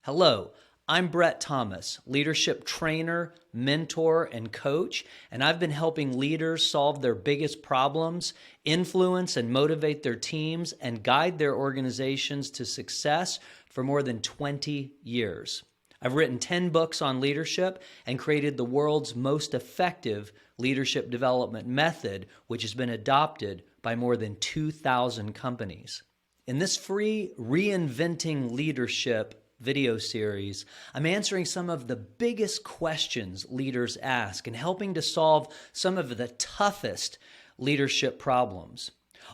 Hello, I'm Brett Thomas, leadership trainer, mentor, and coach, and I've been helping leaders solve their biggest problems, influence and motivate their teams, and guide their organizations to success for more than 20 years. I've written 10 books on leadership and created the world's most effective leadership development method, which has been adopted by more than 2,000 companies. In this free Reinventing Leadership video series, I'm answering some of the biggest questions leaders ask and helping to solve some of the toughest leadership problems.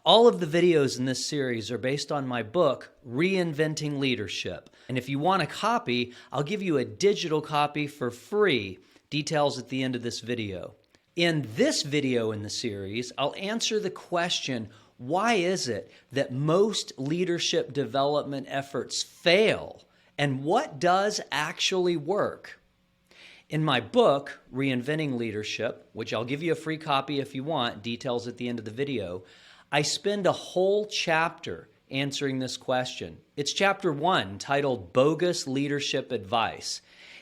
All of the videos in this series are based on my book, Reinventing Leadership. And if you want a copy, I'll give you a digital copy for free. Details at the end of this video. In this video in the series, I'll answer the question, why is it that most leadership development efforts fail? And what does actually work? In my book, Reinventing Leadership, which I'll give you a free copy if you want, details at the end of the video, I spend a whole chapter answering this question. It's chapter 1, titled Bogus Leadership Advice.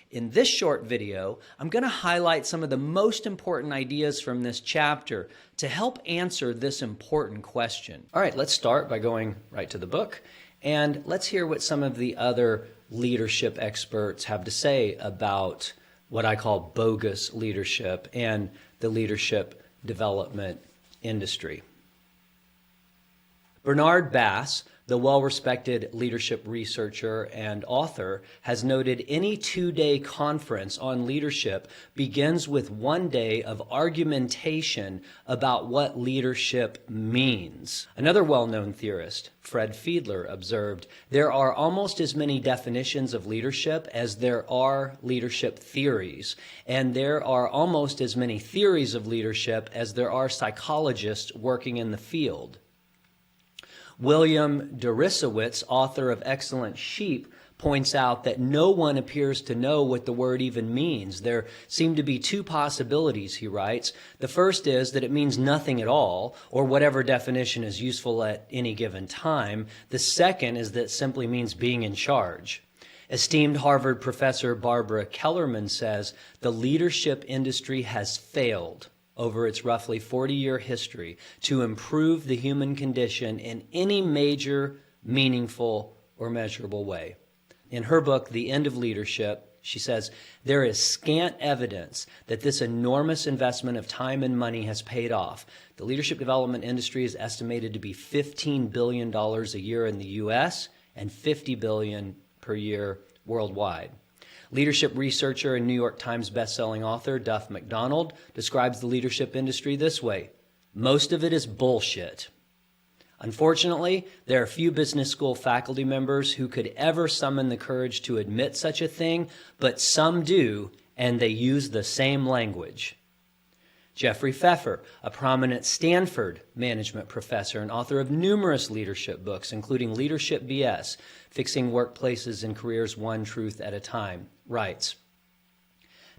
In this short video, I'm going to highlight some of the most important ideas from this chapter to help answer this important question. All right, let's start by going right to the book, and let's hear what some of the other leadership experts have to say about what I call bogus leadership and the leadership development industry. Bernard Bass, the well-respected leadership researcher and author, has noted any two-day conference on leadership begins with one day of argumentation about what leadership means. Another well-known theorist, Fred Fiedler, observed, there are almost as many definitions of leadership as there are leadership theories, and there are almost as many theories of leadership as there are psychologists working in the field. William Deresiewicz, author of Excellent Sheep, points out that no one appears to know what the word even means. There seem to be two possibilities, he writes. The first is that it means nothing at all, or whatever definition is useful at any given time. The second is that it simply means being in charge. Esteemed Harvard professor Barbara Kellerman says, the leadership industry has failed over its roughly 40-year history to improve the human condition in any major, meaningful, or measurable way. In her book, The End of Leadership, she says, there is scant evidence that this enormous investment of time and money has paid off. The leadership development industry is estimated to be $15 billion a year in the U.S. and $50 billion per year worldwide. Leadership researcher and New York Times bestselling author Duff McDonald describes the leadership industry this way: most of it is bullshit. Unfortunately, there are few business school faculty members who could ever summon the courage to admit such a thing, but some do, and they use the same language. Jeffrey Pfeffer, a prominent Stanford management professor and author of numerous leadership books, including Leadership BS, Fixing Workplaces and Careers One Truth at a Time, writes,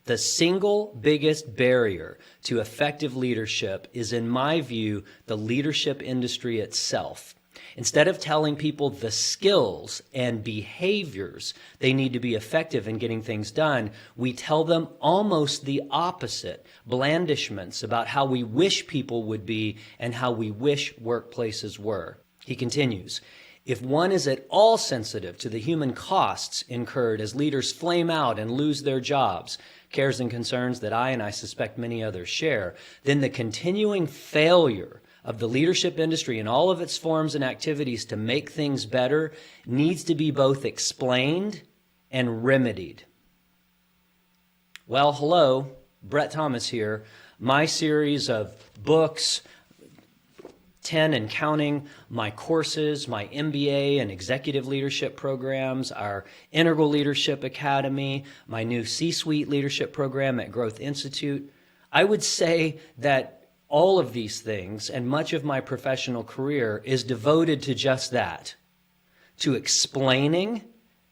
the single biggest barrier to effective leadership is, in my view, the leadership industry itself. Instead of telling people the skills and behaviors they need to be effective in getting things done, we tell them almost the opposite, blandishments about how we wish people would be and how we wish workplaces were. He continues, if one is at all sensitive to the human costs incurred as leaders flame out and lose their jobs, cares and concerns that I suspect many others share, then the continuing failure of the leadership industry in all of its forms and activities to make things better needs to be both explained and remedied. Well, hello, Brett Thomas here. My series of books, 10 and counting, my courses, my MBA and executive leadership programs, our Integral Leadership Academy, my new C-Suite leadership program at Growth Institute. I would say that all of these things and much of my professional career is devoted to just that, to explaining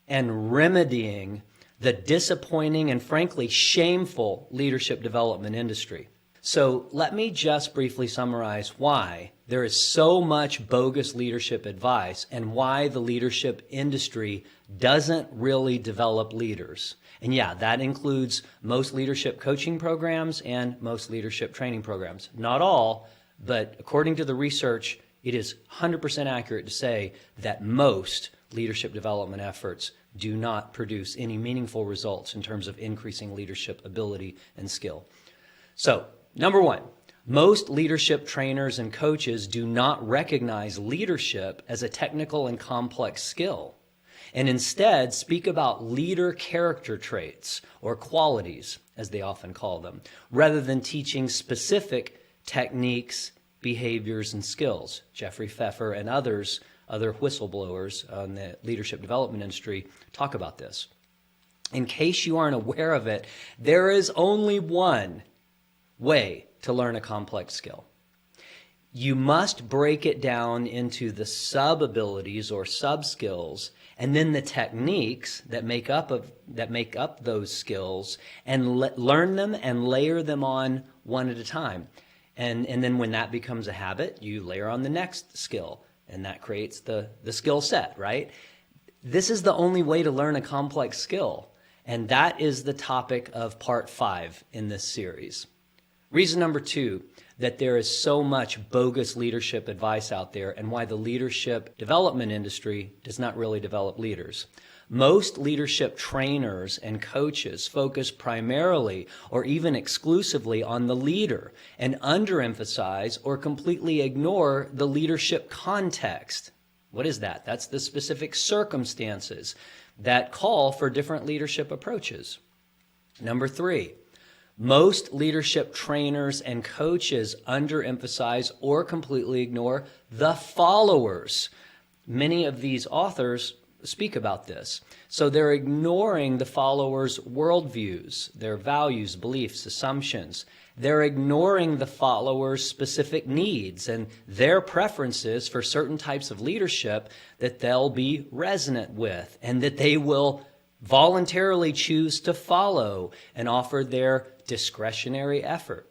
and remedying the disappointing and frankly shameful leadership development industry. So let me just briefly summarize why there is so much bogus leadership advice and why the leadership industry doesn't really develop leaders. And yeah, that includes most leadership coaching programs and most leadership training programs. Not all, but according to the research, it is 100% accurate to say that most leadership development efforts do not produce any meaningful results in terms of increasing leadership ability and skill. So, number one, most leadership trainers and coaches do not recognize leadership as a technical and complex skill, and instead speak about leader character traits or qualities, as they often call them, rather than teaching specific techniques, behaviors, and skills. Jeffrey Pfeffer and other whistleblowers in the leadership development industry talk about this. In case you aren't aware of it, there is only one way to learn a complex skill. You must break it down into the sub-abilities or sub-skills and then the techniques that make up those skills and learn them and layer them on one at a time. And then when that becomes a habit, you layer on the next skill, and that creates the skill set, right? This is the only way to learn a complex skill, and that is the topic of part 5 in this series. Reason number 2, that there is so much bogus leadership advice out there and why the leadership development industry does not really develop leaders. Most leadership trainers and coaches focus primarily or even exclusively on the leader and underemphasize or completely ignore the leadership context. What is that? That's the specific circumstances that call for different leadership approaches. Number 3, most leadership trainers and coaches underemphasize or completely ignore the followers. Many of these authors speak about this. So they're ignoring the followers' worldviews, their values, beliefs, assumptions. They're ignoring the followers' specific needs and their preferences for certain types of leadership that they'll be resonant with and that they will voluntarily choose to follow and offer their discretionary effort.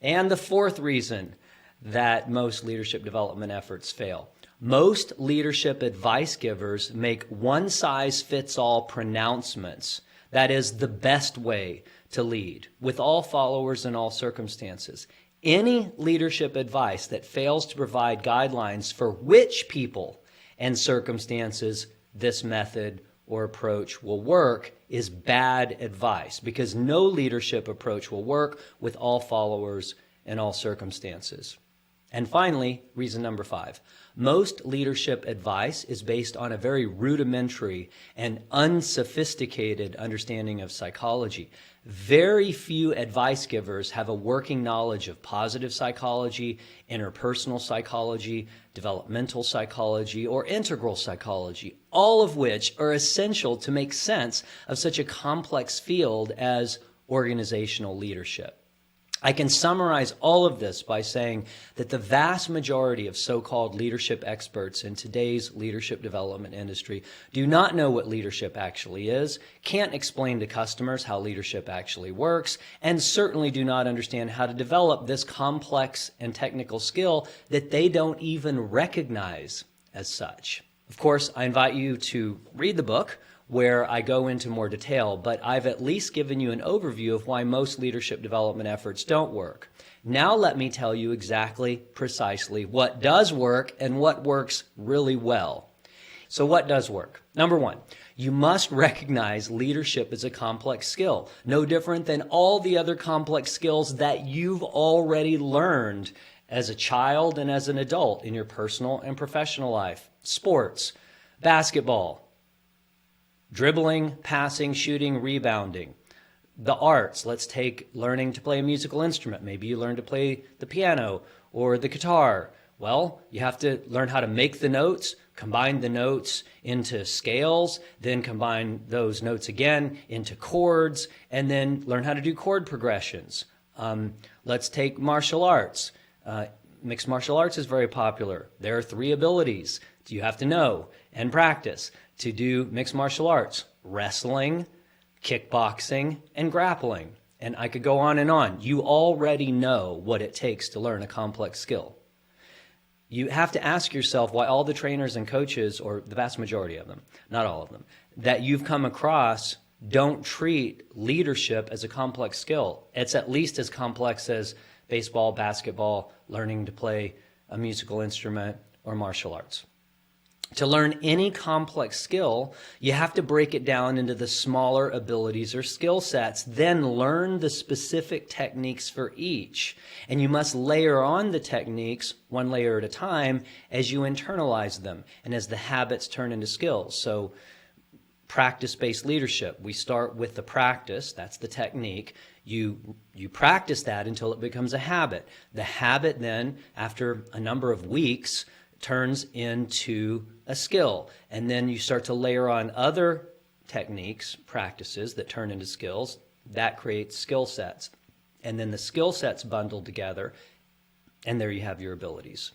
And the 4th reason that most leadership development efforts fail. Most leadership advice givers make one-size-fits-all pronouncements. That is the best way to lead, with all followers in all circumstances. Any leadership advice that fails to provide guidelines for which people and circumstances this method or approach will work is bad advice, because no leadership approach will work with all followers in all circumstances. And finally, reason number 5. Most leadership advice is based on a very rudimentary and unsophisticated understanding of psychology. Very few advice givers have a working knowledge of positive psychology, interpersonal psychology, developmental psychology, or integral psychology, all of which are essential to make sense of such a complex field as organizational leadership. I can summarize all of this by saying that the vast majority of so-called leadership experts in today's leadership development industry do not know what leadership actually is, can't explain to customers how leadership actually works, and certainly do not understand how to develop this complex and technical skill that they don't even recognize as such. Of course, I invite you to read the book, where I go into more detail, but I've at least given you an overview of why most leadership development efforts don't work. Now let me tell you exactly, precisely, what does work and what works really well. So what does work? Number 1, you must recognize leadership is a complex skill, no different than all the other complex skills that you've already learned as a child and as an adult in your personal and professional life. Sports, basketball, dribbling, passing, shooting, rebounding. The arts, let's take learning to play a musical instrument. Maybe you learn to play the piano or the guitar. Well, you have to learn how to make the notes, combine the notes into scales, then combine those notes again into chords, and then learn how to do chord progressions. Let's take martial arts. Mixed martial arts is very popular. There are 3 abilities you have to know and practice to do mixed martial arts: wrestling, kickboxing, and grappling. And I could go on and on. You already know what it takes to learn a complex skill. You have to ask yourself why all the trainers and coaches, or the vast majority of them, not all of them, that you've come across don't treat leadership as a complex skill. It's at least as complex as baseball, basketball, learning to play a musical instrument, or martial arts. To learn any complex skill, you have to break it down into the smaller abilities or skill sets, then learn the specific techniques for each. And you must layer on the techniques one layer at a time as you internalize them and as the habits turn into skills. So practice-based leadership, we start with the practice, that's the technique. You practice that until it becomes a habit. The habit then, after a number of weeks, turns into a skill. And then you start to layer on other techniques, practices that turn into skills. That creates skill sets. And then the skill sets bundled together, and there you have your abilities.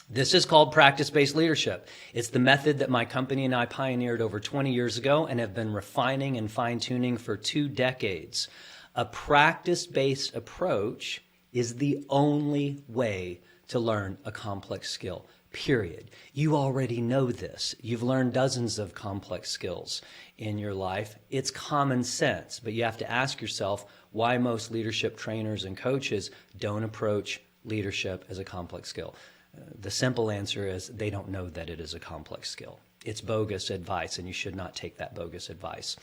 This is called practice-based leadership. It's the method that my company and I pioneered over 20 years ago and have been refining and fine-tuning for 2 decades. A practice-based approach is the only way to learn a complex skill, period. You already know this. You've learned dozens of complex skills in your life. It's common sense, but you have to ask yourself why most leadership trainers and coaches don't approach leadership as a complex skill. The simple answer is they don't know that it is a complex skill. It's bogus advice, and you should not take that bogus advice.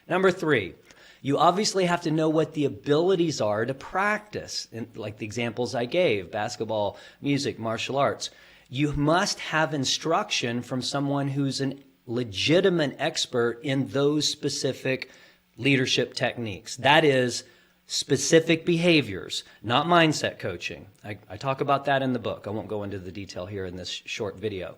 Number 3, you obviously have to know what the abilities are to practice, like the examples I gave, basketball, music, martial arts. You must have instruction from someone who's a legitimate expert in those specific leadership techniques. That is, specific behaviors, not mindset coaching. I talk about that in the book. I won't go into the detail here in this short video.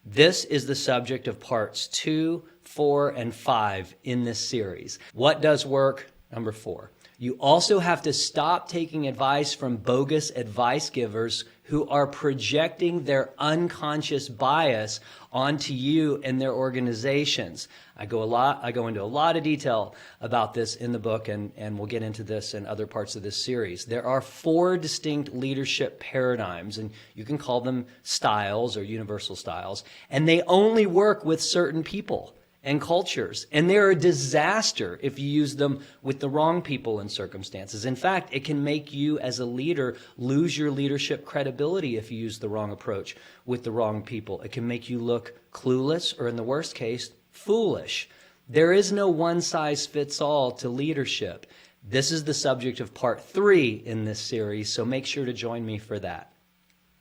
This is the subject of parts 2, 4, and 5 in this series. What does work? Number 4. You also have to stop taking advice from bogus advice givers who are projecting their unconscious bias onto you and their organizations. I go into a lot of detail about this in the book, and we'll get into this in other parts of this series. There are 4 distinct leadership paradigms, and you can call them styles or universal styles, and they only work with certain people and cultures, and they're a disaster if you use them with the wrong people and circumstances. In fact, it can make you as a leader lose your leadership credibility if you use the wrong approach with the wrong people. It can make you look clueless, or in the worst case, foolish. There is no one-size-fits-all to leadership. This is the subject of part 3 in this series, so make sure to join me for that.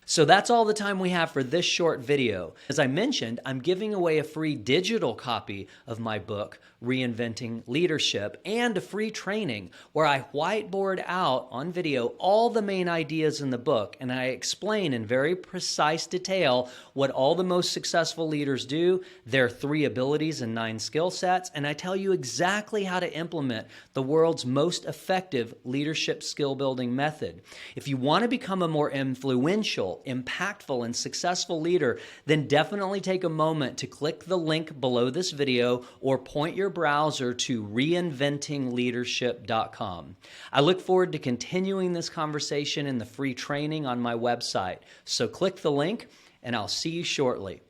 So that's all the time we have for this short video. As I mentioned, I'm giving away a free digital copy of my book, Reinventing Leadership, and a free training where I whiteboard out on video all the main ideas in the book, and I explain in very precise detail what all the most successful leaders do, their 3 abilities and 9 skill sets, and I tell you exactly how to implement the world's most effective leadership skill building method. If you want to become a more influential, impactful, and successful leader, then definitely take a moment to click the link below this video or point your browser to reinventingleadership.com. I look forward to continuing this conversation in the free training on my website. So click the link, and I'll see you shortly.